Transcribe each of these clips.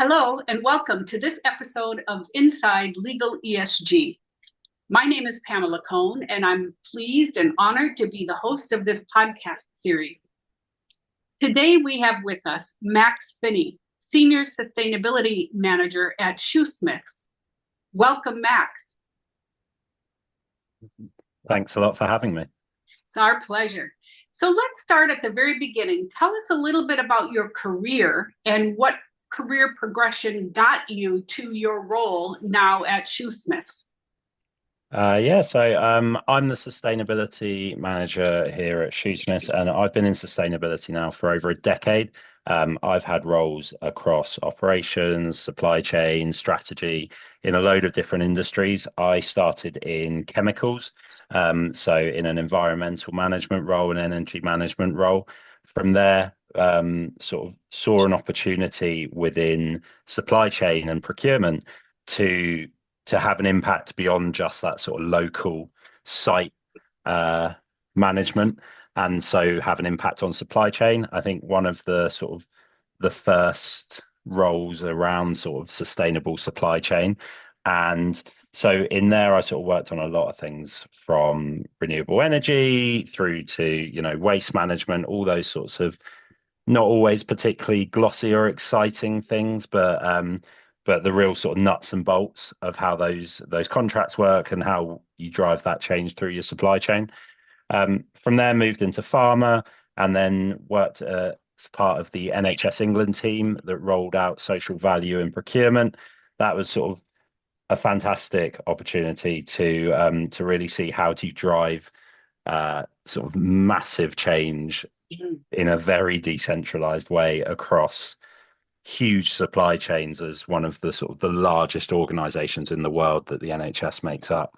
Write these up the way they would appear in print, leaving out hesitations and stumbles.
Hello, and welcome to this episode of Inside Legal ESG. My name is Pamela Cone, and I'm pleased and honored to be the host of this podcast series. Today, we have with us Max Finney, Senior Sustainability Manager at Shoosmiths. Welcome, Max. Thanks a lot for having me. It's our pleasure. So let's start at the very beginning. Tell us a little bit about your career and what career progression got you to your role now at Shoosmiths. I'm the sustainability manager here at Shoosmiths, and I've been in sustainability now for over a decade. I've had roles across operations, supply chain, strategy in a load of different industries. I started in chemicals, so in an environmental management role and energy management role. From there, sort of saw an opportunity within supply chain and procurement to have an impact beyond just that sort of local site management, and so have an impact on supply chain. I think one of the sort of the first roles around sort of sustainable supply chain. And so in there, I sort of worked on a lot of things from renewable energy through to, waste management, all those sorts of not always particularly glossy or exciting things, but the real sort of nuts and bolts of how those contracts work and how you drive that change through your supply chain. From there, moved into pharma and then worked as part of the NHS England team that rolled out social value in procurement. That was sort of a fantastic opportunity to really see how to drive sort of massive change in a very decentralized way across huge supply chains as one of the sort of the largest organizations in the world that the NHS makes up.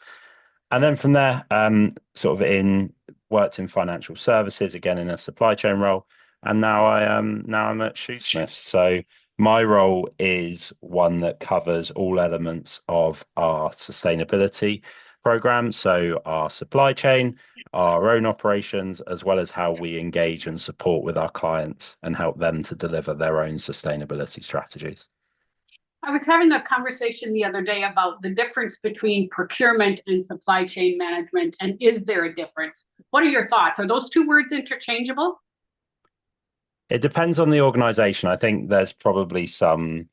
And then from there, sort of worked in financial services, again in a supply chain role. And now I'm at Shoosmiths. So my role is one that covers all elements of our sustainability program. So our supply chain, our own operations, as well as how we engage and support with our clients and help them to deliver their own sustainability strategies. I was having a conversation the other day about the difference between procurement and supply chain management, and is there a difference? What are your thoughts? Are those two words interchangeable? It depends on the organization. I think there's probably some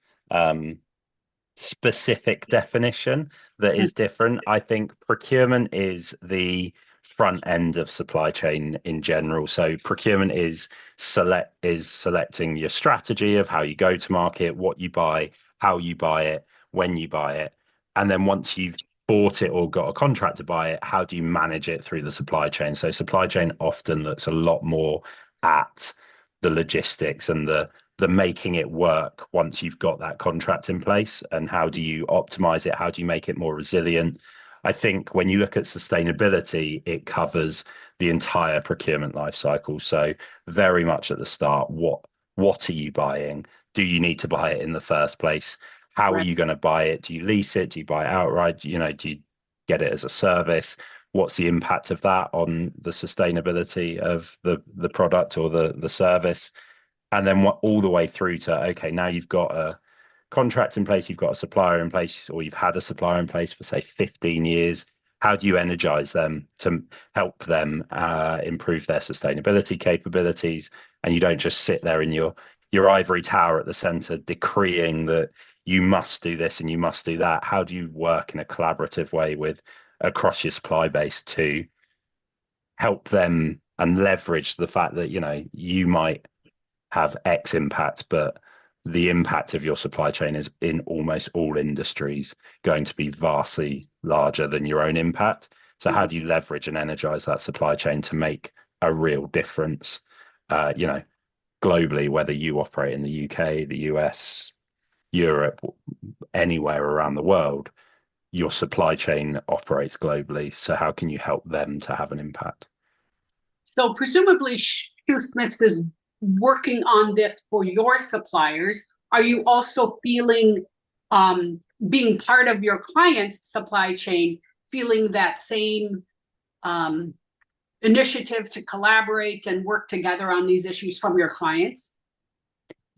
specific definition that is different. I think procurement is the front end of supply chain in general. So procurement is selecting your strategy of how you go to market, what you buy, how you buy it, when you buy it. And then once you've bought it or got a contract to buy it, how do you manage it through the supply chain? So supply chain often looks a lot more at the logistics and the making it work once you've got that contract in place, and how do you optimize it? How do you make it more resilient? I think when you look at sustainability, it covers the entire procurement life cycle. So very much at the start, what are you buying? Do you need to buy it in the first place? How are you going to buy it? Do you lease it? Do you buy it outright? Do you get it as a service? What's the impact of that on the sustainability of the product or the service? And then all the way through to, okay, now you've got a contract in place, you've got a supplier in place, or you've had a supplier in place for, say, 15 years. How do you energize them to help them improve their sustainability capabilities? And you don't just sit there in your ivory tower at the center decreeing that you must do this and you must do that. How do you work in a collaborative way with across your supply base to help them and leverage the fact that, you might have X impact, but the impact of your supply chain is in almost all industries going to be vastly larger than your own impact. So how do you leverage and energize that supply chain to make a real difference, globally, whether you operate in the UK, the US, Europe, anywhere around the world, your supply chain operates globally. So how can you help them to have an impact? So presumably Shoosmiths is working on this for your suppliers. Are you also feeling, being part of your client's supply chain, feeling that same initiative to collaborate and work together on these issues from your clients?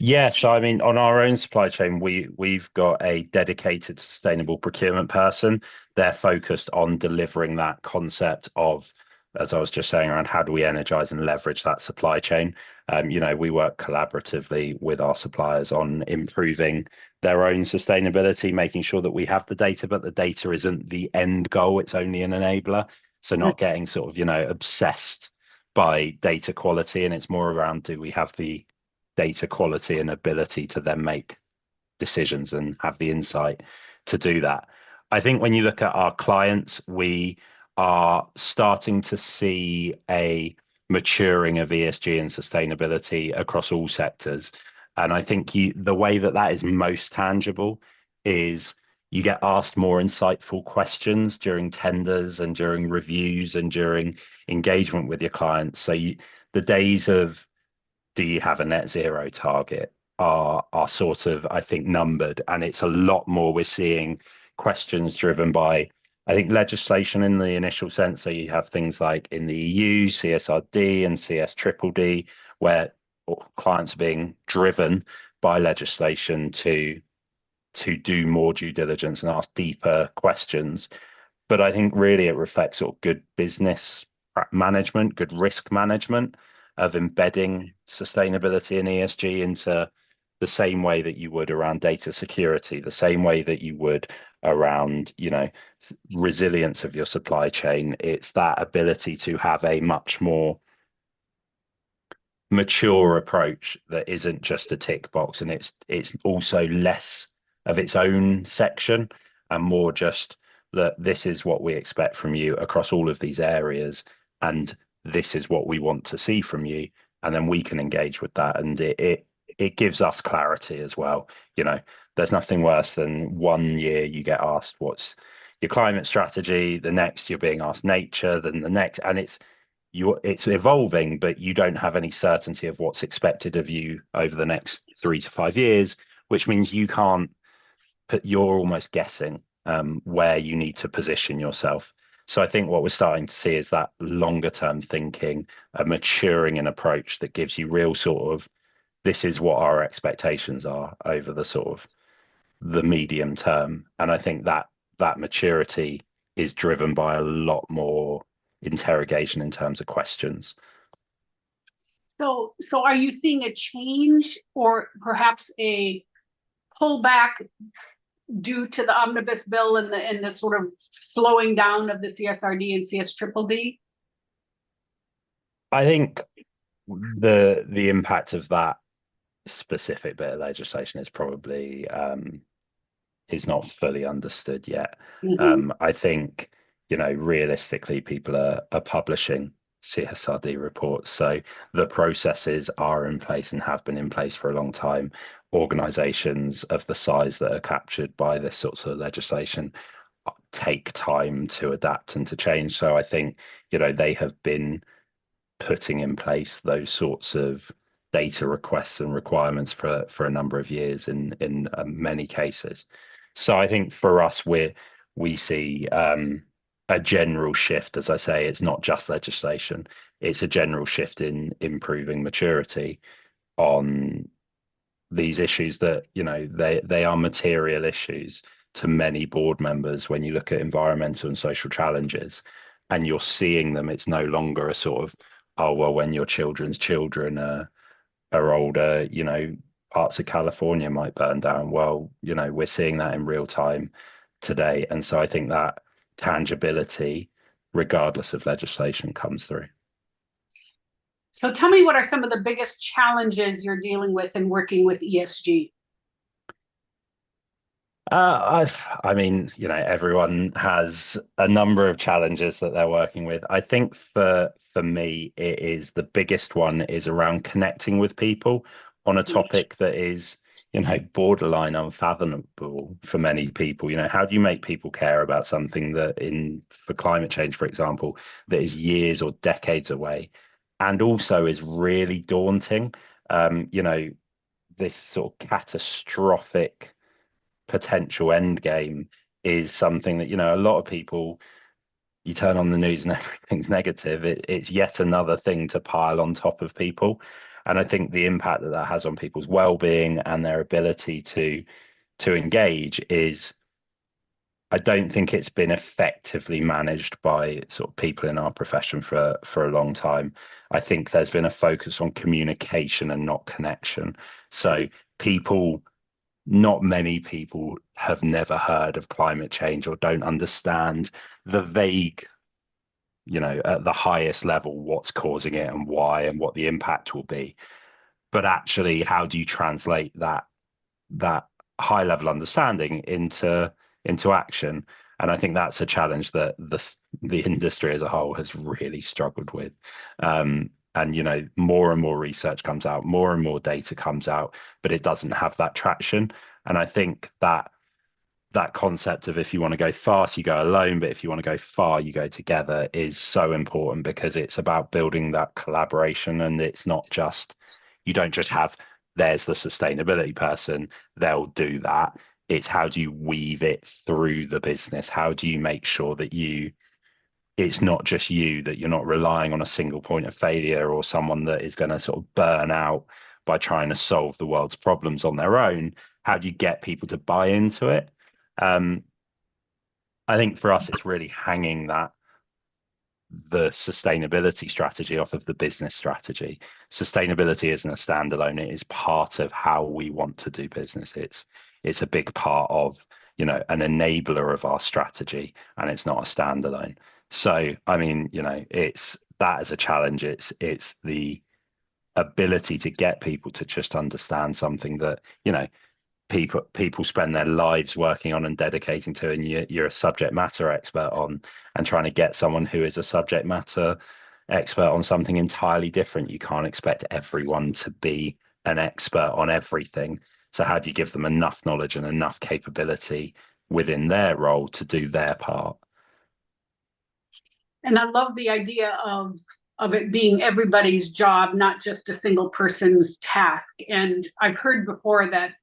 Yeah, so I mean, on our own supply chain, we've got a dedicated sustainable procurement person. They're focused on delivering that concept of, as I was just saying, around how do we energize and leverage that supply chain. We work collaboratively with our suppliers on improving their own sustainability, making sure that we have the data, but the data isn't the end goal, it's only an enabler. So not getting sort of, obsessed by data quality, and it's more around, do we have the data quality and ability to then make decisions and have the insight to do that. I think when you look at our clients, we are starting to see a maturing of ESG and sustainability across all sectors. And I think the way that that is most tangible is you get asked more insightful questions during tenders and during reviews and during engagement with your clients. So the days of, do you have a net zero target, are sort of, I think, numbered, and it's a lot more, we're seeing questions driven by, I think, legislation in the initial sense. So you have things like in the EU CSRD and CS triple D, where clients are being driven by legislation to do more due diligence and ask deeper questions. But I think really it reflects sort of good business management, good risk management of embedding sustainability and ESG into the same way that you would around data security, the same way that you would around, resilience of your supply chain. It's that ability to have a much more mature approach that isn't just a tick box, and it's also less of its own section and more just that this is what we expect from you across all of these areas, and this is what we want to see from you, and then we can engage with that, and it gives us clarity as well. There's nothing worse than one year you get asked what's your climate strategy, the next you're being asked nature, then the next, and it's evolving, but you don't have any certainty of what's expected of you over the next 3 to 5 years, which means you can't you're almost guessing where you need to position yourself. So I think what we're starting to see is that longer term thinking, a maturing an approach that gives you real sort of, this is what our expectations are over the sort of the medium term. And I think that maturity is driven by a lot more interrogation in terms of questions. So are you seeing a change or perhaps a pullback due to the omnibus bill and the sort of slowing down of the CSRD and CS triple D? I think the impact of that specific bit of legislation is probably is not fully understood yet. I think, realistically, people are publishing CSRD reports. So the processes are in place and have been in place for a long time. Organizations of the size that are captured by this sort of legislation take time to adapt and to change. So I think, they have been putting in place those sorts of data requests and requirements for a number of years in many cases. So I think for us, we see a general shift. As I say, it's not just legislation; it's a general shift in improving maturity on these issues that they are material issues to many board members. When you look at environmental and social challenges, and you're seeing them, it's no longer a sort of, oh well, when your children's children are older, parts of California might burn down. Well, we're seeing that in real time today. And so I think that tangibility, regardless of legislation, comes through. So tell me, what are some of the biggest challenges you're dealing with in working with ESG? I mean, everyone has a number of challenges that they're working with. I think for me, it is the biggest one is around connecting with people on a topic that is, borderline unfathomable for many people. How do you make people care about something that for climate change, for example, that is years or decades away, and also is really daunting? This sort of catastrophic potential end game is something that a lot of people you turn on the news and everything's negative, it's yet another thing to pile on top of people. And I think the impact that that has on people's well-being and their ability to engage is, I don't think it's been effectively managed by sort of people in our profession for a long time. I think there's been a focus on communication and not connection. So people, not many people have never heard of climate change or don't understand the vague, at the highest level, what's causing it and why and what the impact will be. But actually, how do you translate that high level understanding into action? And I think that's a challenge that the industry as a whole has really struggled with. And more and more research comes out, more and more data comes out, but it doesn't have that traction. And I think that concept of, if you want to go fast, you go alone, but if you want to go far, you go together, is so important, because it's about building that collaboration. And it's not just, you don't just have, there's the sustainability person, they'll do that. It's how do you weave it through the business? How do you make sure that it's not just you, that you're not relying on a single point of failure or someone that is going to sort of burn out by trying to solve the world's problems on their own? How do you get people to buy into it? Um, I think for us, it's really hanging the sustainability strategy off of the business strategy. Sustainability isn't a standalone; it is part of how we want to do business. It's a big part of, an enabler of our strategy, and it's not a standalone. So, I mean, it's that as a challenge. It's the ability to get people to just understand something that, people spend their lives working on and dedicating to, and you're a subject matter expert on, and trying to get someone who is a subject matter expert on something entirely different. You can't expect everyone to be an expert on everything. So how do you give them enough knowledge and enough capability within their role to do their part? And I love the idea of it being everybody's job, not just a single person's task. And I've heard before that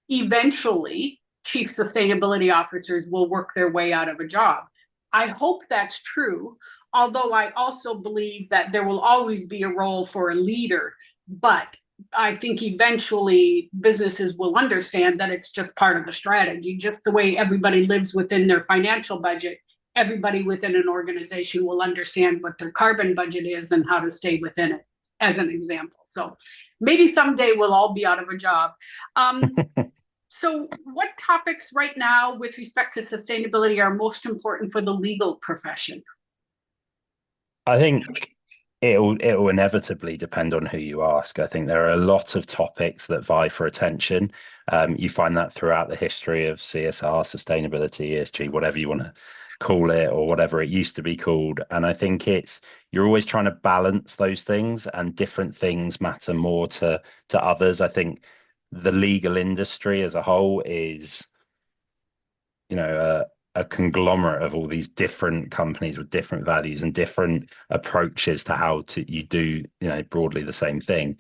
eventually chief sustainability officers will work their way out of a job. I hope that's true, although I also believe that there will always be a role for a leader. But I think eventually businesses will understand that it's just part of the strategy, just the way everybody lives within their financial budget. Everybody within an organization will understand what their carbon budget is and how to stay within it, as an example. So maybe someday we'll all be out of a job. So what topics right now with respect to sustainability are most important for the legal profession? I think it'll inevitably depend on who you ask. I think there are a lot of topics that vie for attention. You find that throughout the history of CSR, sustainability, ESG, whatever you want to call it, or whatever it used to be called. And I think you're always trying to balance those things, and different things matter more to others. I think the legal industry as a whole is, a conglomerate of all these different companies with different values and different approaches to how to you do, broadly the same thing.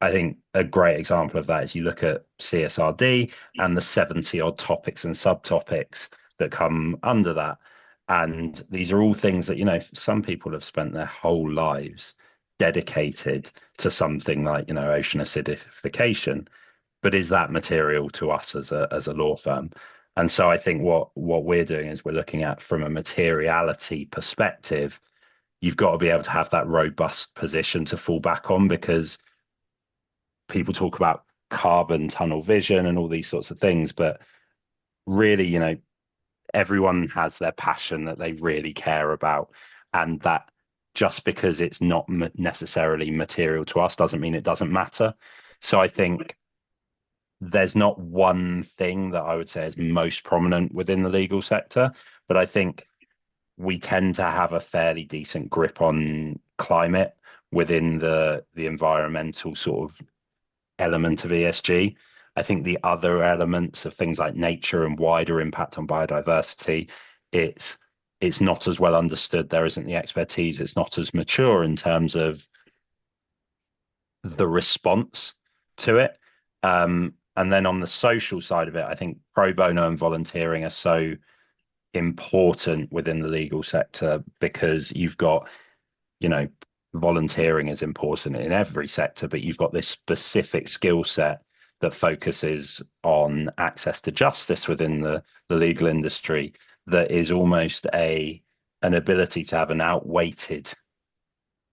I think a great example of that is you look at CSRD and the 70 odd topics and subtopics that come under that. And these are all things that, some people have spent their whole lives dedicated to something like, ocean acidification. But is that material to us as a law firm? And so I think what we're doing is we're looking at, from a materiality perspective, you've got to be able to have that robust position to fall back on, because people talk about carbon tunnel vision and all these sorts of things, but really, everyone has their passion that they really care about, and that just because it's not necessarily material to us doesn't mean it doesn't matter. So I think there's not one thing that I would say is most prominent within the legal sector, but I think we tend to have a fairly decent grip on climate within the environmental sort of element of ESG. I think the other elements of things like nature and wider impact on biodiversity, it's not as well understood. There isn't the expertise. It's not as mature in terms of the response to it. And then on the social side of it, I think pro bono and volunteering are so important within the legal sector, because you've got, you know, volunteering is important in every sector, but you've got this specific skill set that focuses on access to justice within the legal industry, that is almost an ability to have an outweighted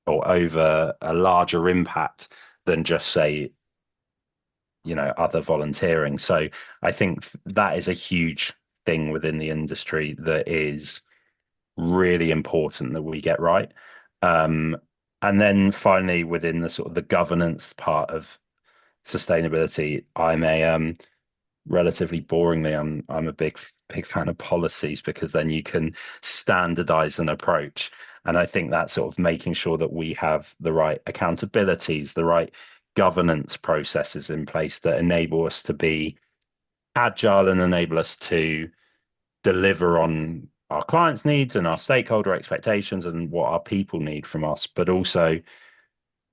or over a larger impact than just, say, other volunteering. So I think that is a huge thing within the industry that is really important that we get right. And then finally, within the sort of the governance part of sustainability, I'm a relatively boringly, I'm a big fan of policies, because then you can standardize an approach. And I think that's sort of making sure that we have the right accountabilities, the right governance processes in place that enable us to be agile and enable us to deliver on our clients' needs and our stakeholder expectations and what our people need from us, but also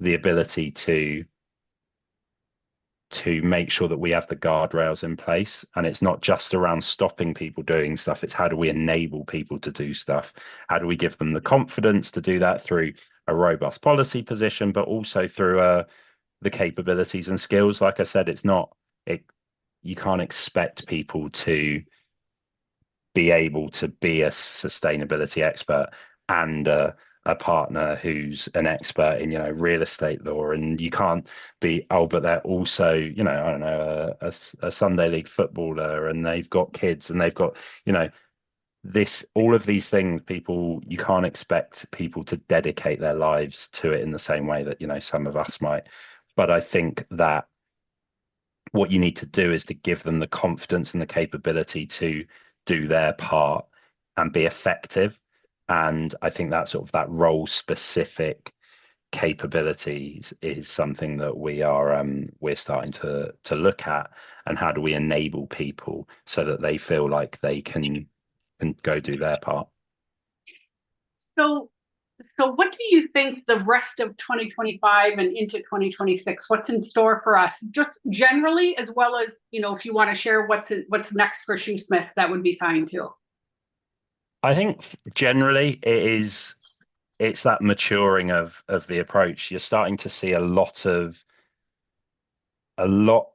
the ability to make sure that we have the guardrails in place. And it's not just around stopping people doing stuff, it's how do we enable people to do stuff? How do we give them the confidence to do that through a robust policy position, but also through the capabilities and skills? Like I said, you can't expect people to be able to be a sustainability expert and a partner who's an expert in, real estate law, and you can't be, but they're also, I don't know, a Sunday league footballer, and they've got kids, and they've got, all of these things. You can't expect people to dedicate their lives to it in the same way that, some of us might. But I think that what you need to do is to give them the confidence and the capability to do their part and be effective. And I think that sort of that role specific capabilities is something that we're starting to look at, and how do we enable people so that they feel like they can go do their part. So, so what do you think the rest of 2025 and into 2026, what's in store for us, just generally, as well as, if you want to share what's next for Shoosmiths, that would be fine too. I think generally it's that maturing of the approach. You're starting to see a lot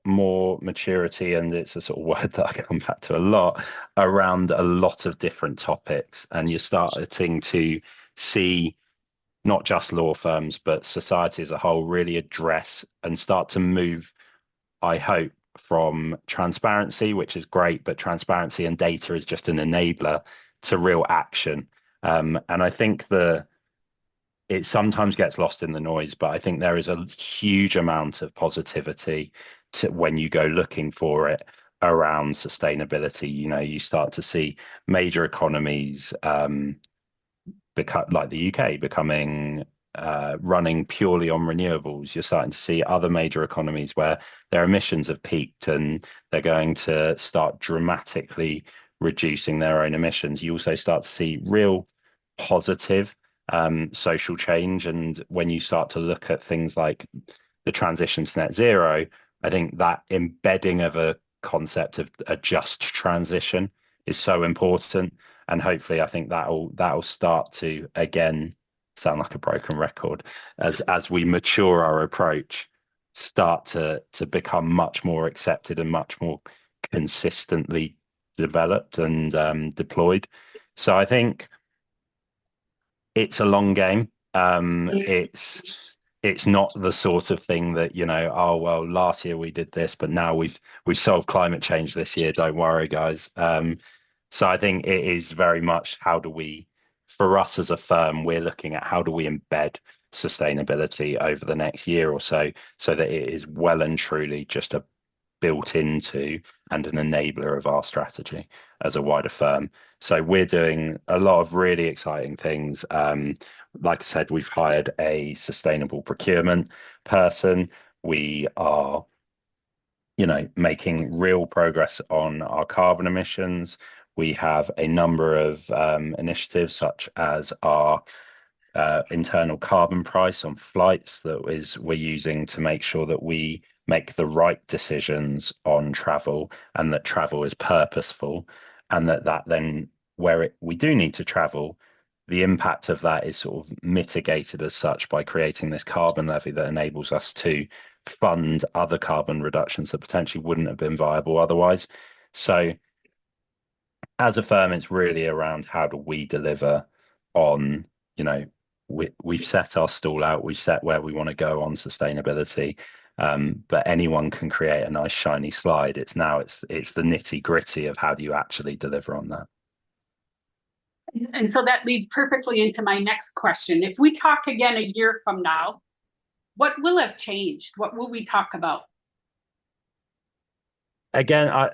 more maturity, and it's a sort of word that I come back to a lot, around a lot of different topics. And you're starting to see not just law firms, but society as a whole really address and start to move, I hope, from transparency, which is great, but transparency and data is just an enabler, to real action. And I think it sometimes gets lost in the noise, but I think there is a huge amount of positivity when you go looking for it around sustainability. You start to see major economies, like the UK, becoming running purely on renewables. You're starting to see other major economies where their emissions have peaked and they're going to start dramatically reducing their own emissions. You also start to see real positive social change. And when you start to look at things like the transition to net zero, I think that embedding of a concept of a just transition is so important. And hopefully, I think that'll start to, again, sound like a broken record, as we mature our approach, start to become much more accepted and much more consistently developed and deployed. So I think it's a long game. It's not the sort of thing that, oh well, last year we did this, but now we've solved climate change this year. Don't worry, guys. So I think it is very much for us as a firm, we're looking at how do we embed sustainability over the next year or so that it is well and truly just a built into and an enabler of our strategy as a wider firm. So we're doing a lot of really exciting things. Like I said, we've hired a sustainable procurement person. We are, making real progress on our carbon emissions. We have a number of initiatives, such as our internal carbon price on flights we're using to make sure that we make the right decisions on travel, and that travel is purposeful, and that then where we do need to travel, the impact of that is sort of mitigated as such by creating this carbon levy that enables us to fund other carbon reductions that potentially wouldn't have been viable otherwise. So as a firm, it's really around how do we deliver on, we've set our stall out, we've set where we want to go on sustainability. But anyone can create a nice shiny slide. It's the nitty gritty of how do you actually deliver on that. And so that leads perfectly into my next question. If we talk again a year from now, what will have changed? What will we talk about? Again, I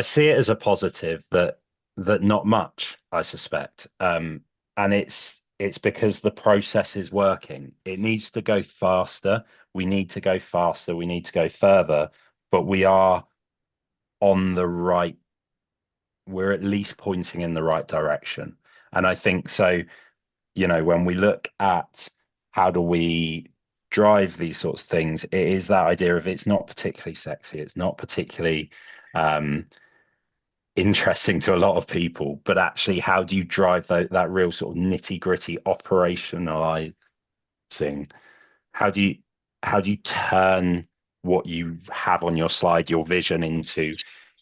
see it as a positive that not much, I suspect. And it's because the process is working. It needs to go faster. We need to go faster. We need to go further, but we're at least pointing in the right direction. And I think so, when we look at how do we drive these sorts of things, it is that idea of it's not particularly sexy, it's not particularly interesting to a lot of people, but actually how do you drive that real sort of nitty gritty operationalizing? How do you turn what you have on your slide, your vision, into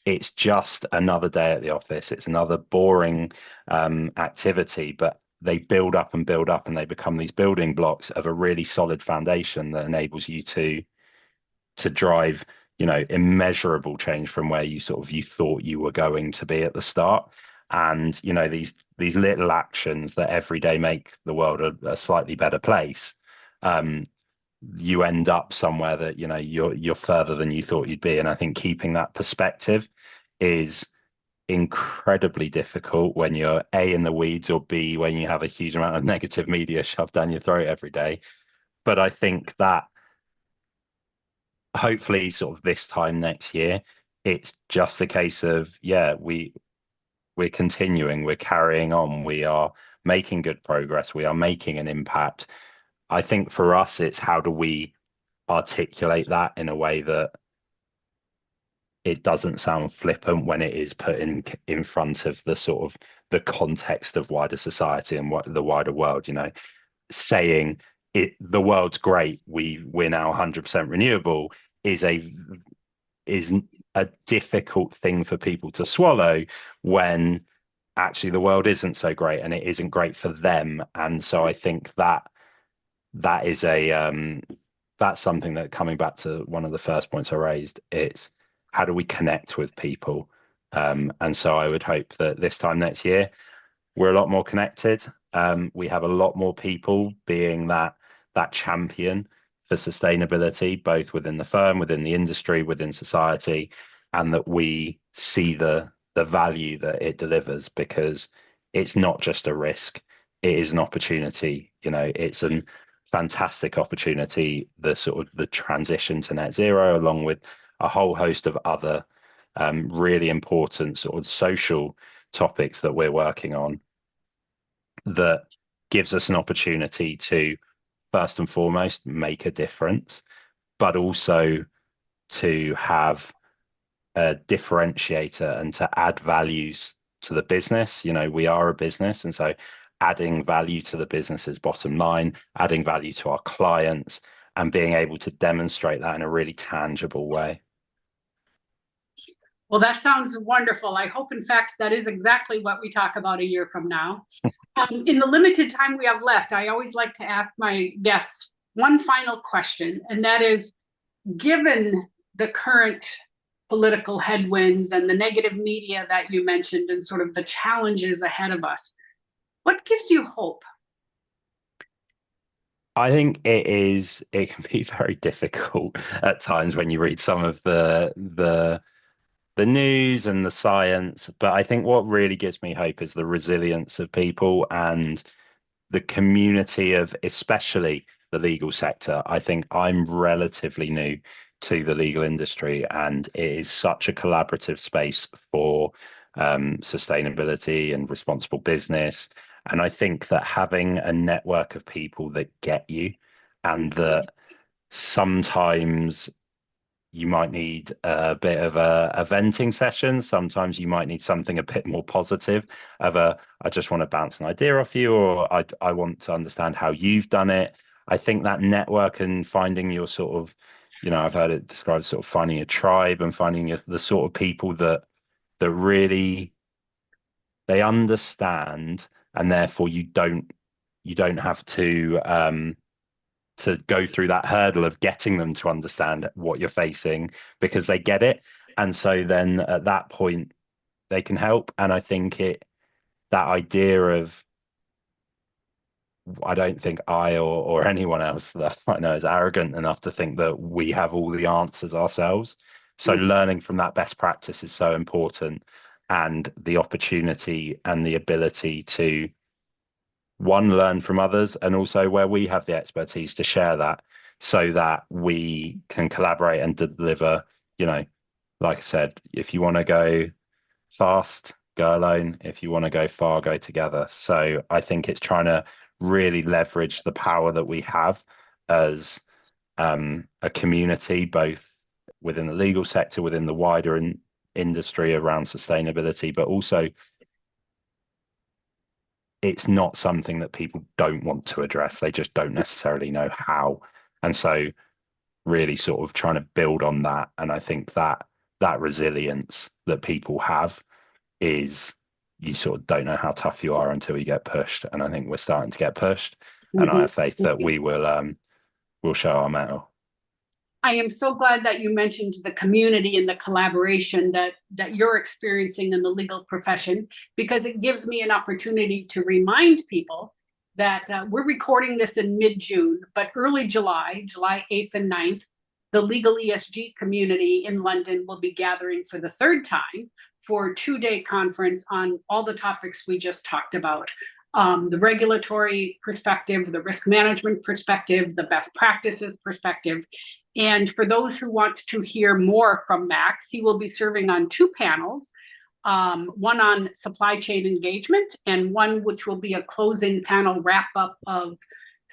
it's just another day at the office, it's another boring activity, but they build up and build up and they become these building blocks of a really solid foundation that enables you to drive immeasurable change from where you thought you were going to be at the start. And these little actions that every day make the world a slightly better place, you end up somewhere that you're further than you thought you'd be. And I think keeping that perspective is incredibly difficult when you're A, in the weeds, or B, when you have a huge amount of negative media shoved down your throat every day. But I think that hopefully sort of this time next year, it's just a case of, we're continuing, we're carrying on, we are making good progress, we are making an impact. I think for us, it's how do we articulate that in a way that it doesn't sound flippant when it is put in front of the sort of the context of wider society and what the wider world, saying the world's great, we're now 100% renewable is a difficult thing for people to swallow when actually the world isn't so great and it isn't great for them. And so I think that is that's something that, coming back to one of the first points I raised, it's how do we connect with people? And so I would hope that this time next year we're a lot more connected. We have a lot more people being that champion for sustainability, both within the firm, within the industry, within society, and that we see the value that it delivers, because it's not just a risk, it is an opportunity. It's a fantastic opportunity, the transition to net zero, along with a whole host of other really important sort of social topics that we're working on, that gives us an opportunity to first and foremost make a difference, but also to have a differentiator and to add values to the business. We are a business, and so adding value to the business's bottom line, adding value to our clients, and being able to demonstrate that in a really tangible way. Well, that sounds wonderful. I hope, in fact, that is exactly what we talk about a year from now. In the limited time we have left, I always like to ask my guests one final question, and that is, given the current political headwinds and the negative media that you mentioned and sort of the challenges ahead of us, what gives you hope? I think it can be very difficult at times when you read some of the news and the science, but I think what really gives me hope is the resilience of people and the community of, especially the legal sector. I think I'm relatively new to the legal industry, and it is such a collaborative space for sustainability and responsible business. And I think that having a network of people that get you, and that sometimes you might need a bit of a venting session. Sometimes you might need something a bit more positive of a, I just want to bounce an idea off you, or I want to understand how you've done it. I think that network and finding your sort of, I've heard it described as sort of finding a tribe and finding the sort of people that really they understand, and therefore you don't have to go through that hurdle of getting them to understand what you're facing because they get it. And so then at that point they can help. And I think that idea of, I don't think or anyone else that I know is arrogant enough to think that we have all the answers ourselves. So learning from that best practice is so important, and the opportunity and the ability to learn from others, and also where we have the expertise to share that so that we can collaborate and deliver, like I said, if you want to go fast, go alone. If you want to go far, go together. So I think it's trying to really leverage the power that we have as a community, both within the legal sector, within the wider industry around sustainability, but also it's not something that people don't want to address. They just don't necessarily know how. And so really sort of trying to build on that. And I think that resilience that people have is, you sort of don't know how tough you are until you get pushed. And I think we're starting to get pushed. And I have faith that we'll show our mettle. I am so glad that you mentioned the community and the collaboration that you're experiencing in the legal profession, because it gives me an opportunity to remind people that we're recording this in mid-June, but early July 8th and 9th, the legal ESG community in London will be gathering for the third time for a 2-day conference on all the topics we just talked about. The regulatory perspective, the risk management perspective, the best practices perspective. And for those who want to hear more from Max, he will be serving on 2 panels, one on supply chain engagement and one which will be a closing panel wrap up of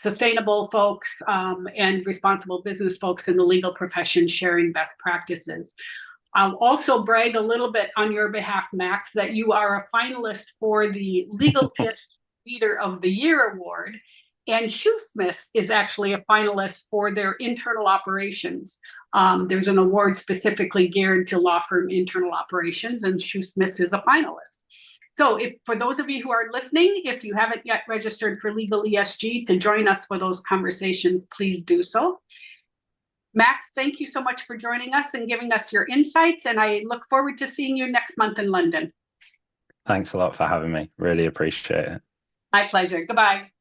sustainable folks and responsible business folks in the legal profession sharing best practices. I'll also brag a little bit on your behalf, Max, that you are a finalist for the Legal ESG Leader of the Year Award. And Shoosmiths is actually a finalist for their internal operations. There's an award specifically geared to law firm internal operations, and Shoosmiths is a finalist. So for those of you who are listening, if you haven't yet registered for Legal ESG to join us for those conversations, please do so. Max, thank you so much for joining us and giving us your insights, and I look forward to seeing you next month in London. Thanks a lot for having me. Really appreciate it. My pleasure. Goodbye.